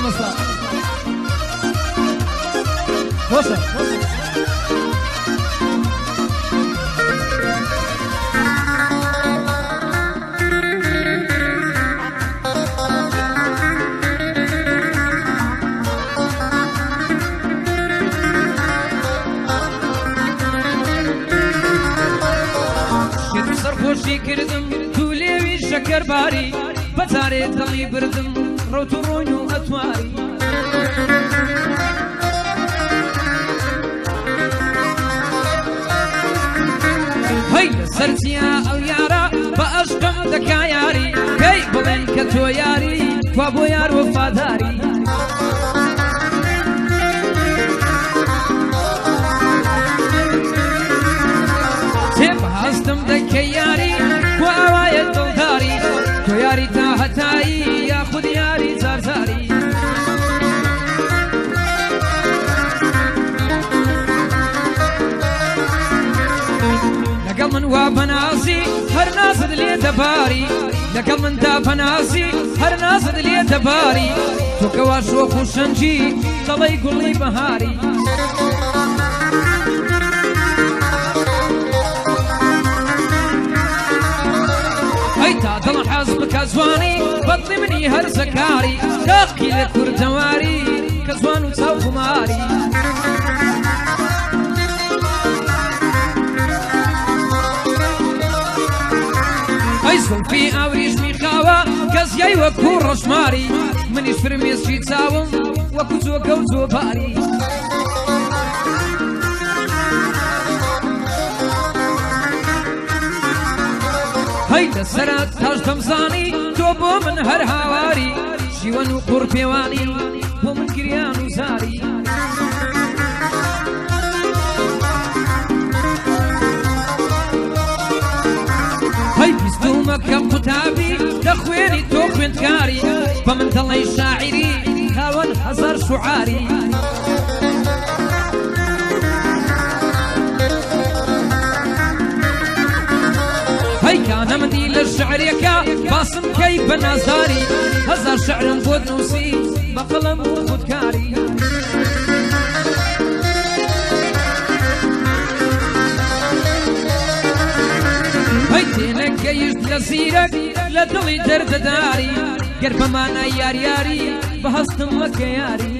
مستا خوشا سرخوشی کردم تو لێوی شەکەرباری بەجارێ دڵی بردم ڕەوت و ڕۆین و ئەتواری هەی لەسەر چیا ئەو یارە بە ئەشقم دەکا یاری کەی بڵێن کە تۆ یاری توا بۆ یار وەفاداری هەستم دەکەی یاری و ئاوایە دڵداری تۆ یاری تا هەتایی یاخود یاری زارزاری لەگەڵ من وا بەناسی هەر نازت لێ دەباری لەگەڵ من تا بەناسی هەر نازت لێ دەباری تۆ کەوا شۆخ و شەنجی دەڵی گوڵی بەهاری دڵ حەز بکە زوانی بەدڵی منی هەر زەکاری داقی لە کوردەواری کە زوان و چاو خماری ئەی زولفی ئاوریشمی خاوە کەزیای وەکو ڕەشماری منیش فرمێسکی چاوم وەکو جۆگە و جۆباری هەی لەسەرات تاش دەمزانی تۆ بۆ من هەر هاواری شیوەن و قوڕ پێوانی بۆ من گریان و زاری هەی بیستومەکەم قوتابی دەخوێنی تۆ خوێندکاری بە من دەڵێی شاعری خاوەن هەزار شوعاری هەیکانە منی لە شعرێکە باسم کەی بە نازاری هەزار شعرم بۆ نووسی بە قەڵەم و خودکاری هەی تێنەگەیشت لە زیرەک لە دڵی دەردەداری گەر بەمانە یاریاری بە هەستم وەکە یاری